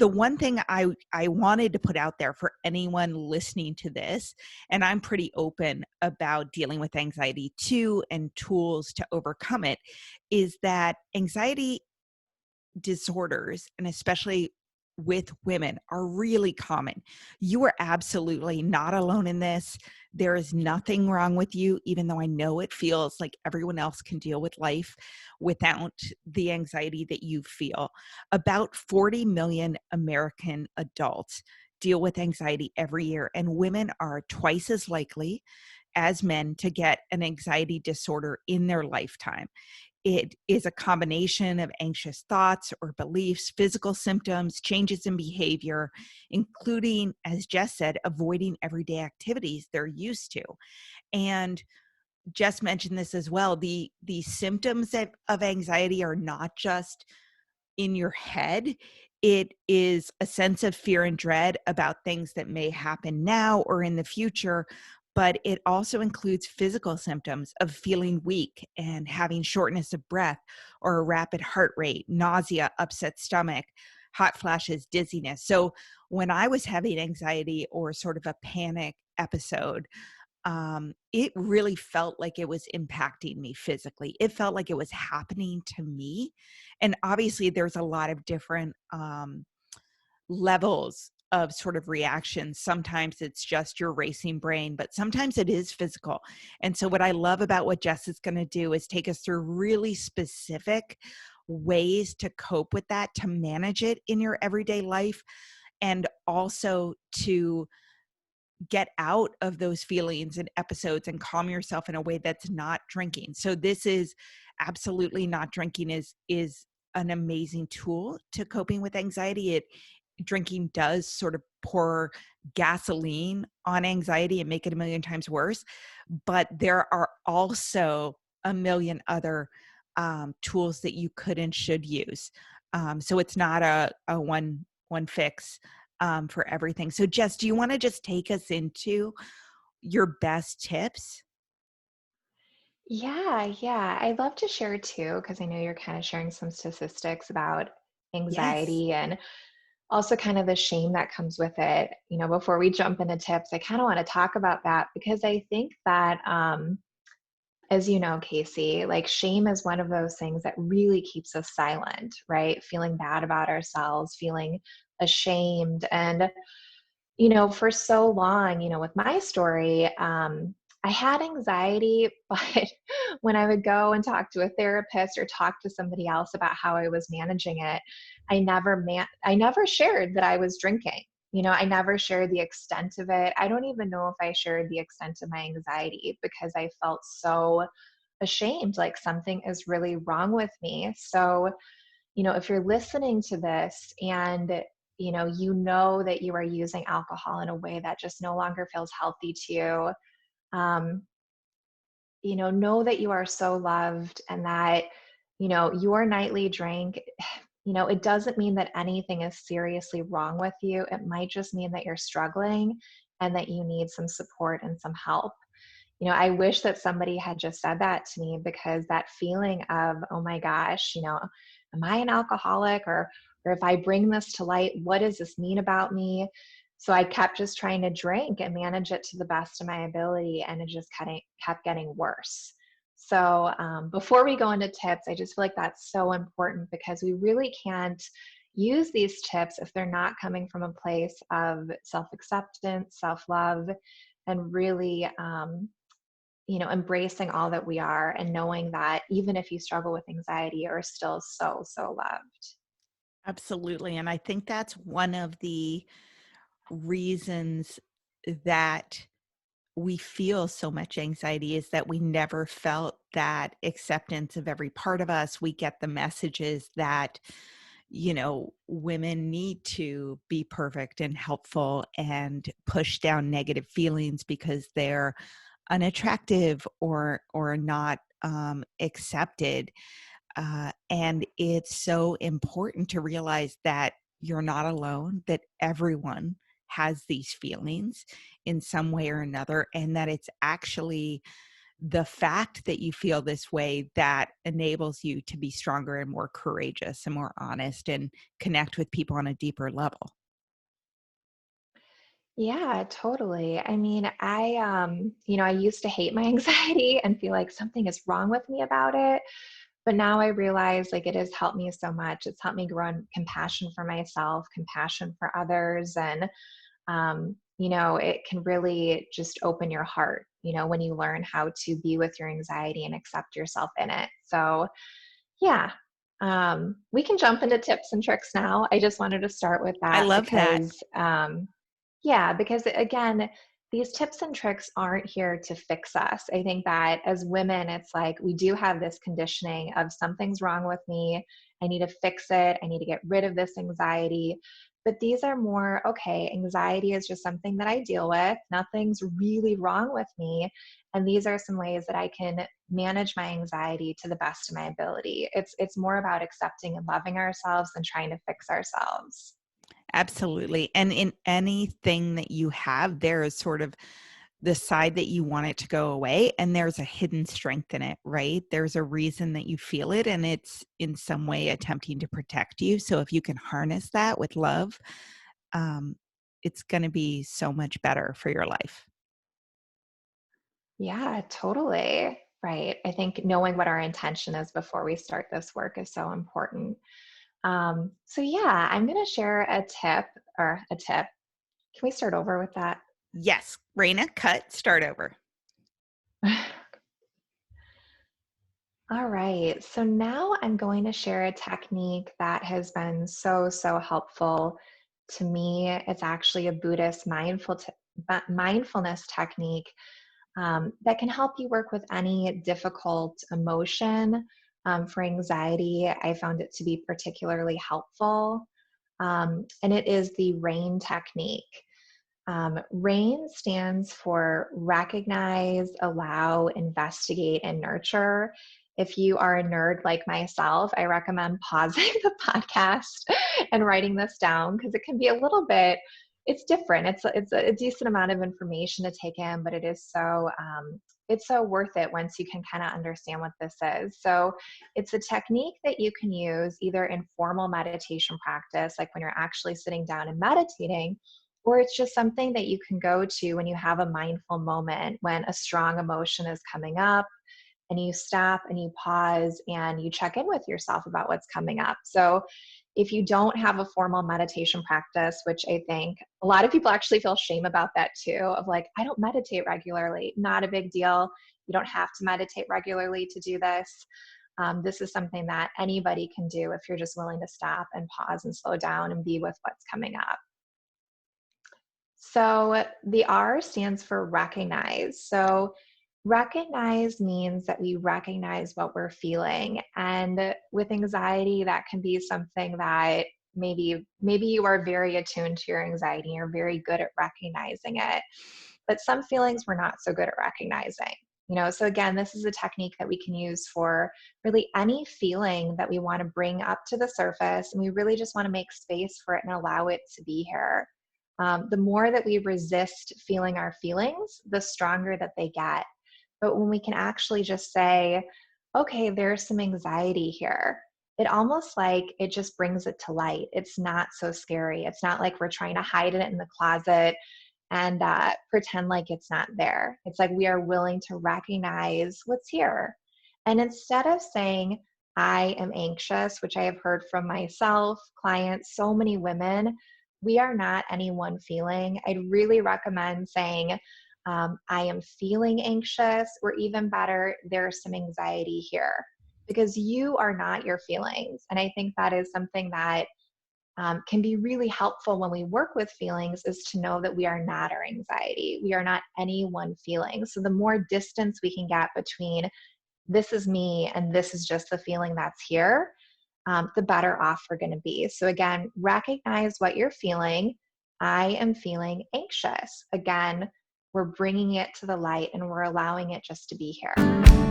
the one thing I wanted to put out there for anyone listening to this, and I'm pretty open about dealing with anxiety too and tools to overcome it, is that anxiety disorders, and especially with women, are really common. You are absolutely not alone in this. There is nothing wrong with you, even though I know it feels like everyone else can deal with life without the anxiety that you feel. About 40 million American adults deal with anxiety every year, and women are twice as likely as men to get an anxiety disorder in their lifetime. It is a combination of anxious thoughts or beliefs, physical symptoms, changes in behavior, including, as Jess said, avoiding everyday activities they're used to. And Jess mentioned this as well. The symptoms of anxiety are not just in your head. It is a sense of fear and dread about things that may happen now or in the future, but it also includes physical symptoms of feeling weak and having shortness of breath or a rapid heart rate, nausea, upset stomach, hot flashes, dizziness. So when I was having anxiety or sort of a panic episode, it really felt like it was impacting me physically. It felt like it was happening to me. And obviously, there's a lot of different levels of sort of reactions. Sometimes it's just your racing brain, but sometimes it is physical. And so, what I love about what Jess is going to do is take us through really specific ways to cope with that, to manage it in your everyday life, and also to get out of those feelings and episodes and calm yourself in a way that's not drinking. So this is absolutely not drinking is an amazing tool to coping with anxiety. Drinking does sort of pour gasoline on anxiety and make it a million times worse. But there are also a million other tools that you could and should use. So it's not a one fix for everything. So Jess, do you want to just take us into your best tips? Yeah. I'd love to share too, because I know you're kind of sharing some statistics about Yes. anxiety and also kind of the shame that comes with it. Before we jump into tips, I kind of want to talk about that because I think that, as you know, Casey, like shame is one of those things that really keeps us silent, right? Feeling bad about ourselves, feeling ashamed. And for so long, with my story, I had anxiety, but when I would go and talk to a therapist or talk to somebody else about how I was managing it, I never shared that I was drinking. I never shared the extent of it. I don't even know if I shared the extent of my anxiety because I felt so ashamed, like something is really wrong with me. So, if you're listening to this and you know that you are using alcohol in a way that just no longer feels healthy to you, um, know that you are so loved and that, your nightly drink, it doesn't mean that anything is seriously wrong with you. It might just mean that you're struggling and that you need some support and some help. I wish that somebody had just said that to me because that feeling of, oh my gosh, am I an alcoholic or if I bring this to light, what does this mean about me? So I kept just trying to drink and manage it to the best of my ability, and it just kept getting worse. So before we go into tips, I just feel like that's so important because we really can't use these tips if they're not coming from a place of self-acceptance, self-love, and really embracing all that we are and knowing that even if you struggle with anxiety, you're still so, so loved. Absolutely. And I think that's one of the reasons that we feel so much anxiety is that we never felt that acceptance of every part of us. We get the messages that, women need to be perfect and helpful and push down negative feelings because they're unattractive or not accepted. And it's so important to realize that you're not alone, that everyone has these feelings in some way or another, and that it's actually the fact that you feel this way, that enables you to be stronger and more courageous and more honest and connect with people on a deeper level. Yeah, totally. I mean, I used to hate my anxiety and feel like something is wrong with me about it. But now I realize like it has helped me so much. It's helped me grow in compassion for myself, compassion for others. And, it can really just open your heart, when you learn how to be with your anxiety and accept yourself in it. So, yeah. We can jump into tips and tricks now. I just wanted to start with I that love that. because again, these tips and tricks aren't here to fix us. I think that as women, it's like we do have this conditioning of something's wrong with me. I need to fix it. I need to get rid of this anxiety. But these are more, okay, anxiety is just something that I deal with. Nothing's really wrong with me. And these are some ways that I can manage my anxiety to the best of my ability. It's more about accepting and loving ourselves than trying to fix ourselves. Absolutely. And in anything that you have, there is sort of the side that you want it to go away, and there's a hidden strength in it, right? There's a reason that you feel it, and it's in some way attempting to protect you. So if you can harness that with love, um, it's going to be so much better for your life. Yeah, totally. Right. I think knowing what our intention is before we start this work is so important. So yeah, I'm going to share a tip. Can we start over with that? Yes, Raina, cut, start over. All right. So now I'm going to share a technique that has been so, so helpful to me. It's actually a Buddhist mindfulness technique that can help you work with any difficult emotion. For anxiety, I found it to be particularly helpful. And it is the RAIN technique. RAIN stands for recognize, allow, investigate, and nurture. If you are a nerd like myself, I recommend pausing the podcast and writing this down because it can be a little bit, it's different. It's a decent amount of information to take in, but it's so worth it once you can kind of understand what this is. So it's a technique that you can use either in formal meditation practice, like when you're actually sitting down and meditating, or it's just something that you can go to when you have a mindful moment, when a strong emotion is coming up and you stop and you pause and you check in with yourself about what's coming up. So if you don't have a formal meditation practice, which I think a lot of people actually feel shame about that too, of like, I don't meditate regularly. Not a big deal. You don't have to meditate regularly to do this. This is something that anybody can do if you're just willing to stop and pause and slow down and be with what's coming up. So the R stands for recognize. So recognize means that we recognize what we're feeling. And with anxiety, that can be something that maybe you are very attuned to your anxiety, you're very good at recognizing it. But some feelings we're not so good at recognizing. So again, this is a technique that we can use for really any feeling that we want to bring up to the surface. And we really just want to make space for it and allow it to be here. The more that we resist feeling our feelings, the stronger that they get. But when we can actually just say, okay, there's some anxiety here, it almost like it just brings it to light. It's not so scary. It's not like we're trying to hide it in the closet and pretend like it's not there. It's like we are willing to recognize what's here. And instead of saying, I am anxious, which I have heard from myself, clients, so many women, we are not any one feeling. I'd really recommend saying, I am feeling anxious, or even better, there's some anxiety here, because you are not your feelings. And I think that is something that can be really helpful when we work with feelings, is to know that we are not our anxiety. We are not any one feeling. So the more distance we can get between this is me and this is just the feeling that's here, the better off we're going to be. So again, recognize what you're feeling. I am feeling anxious. Again, we're bringing it to the light and we're allowing it just to be here.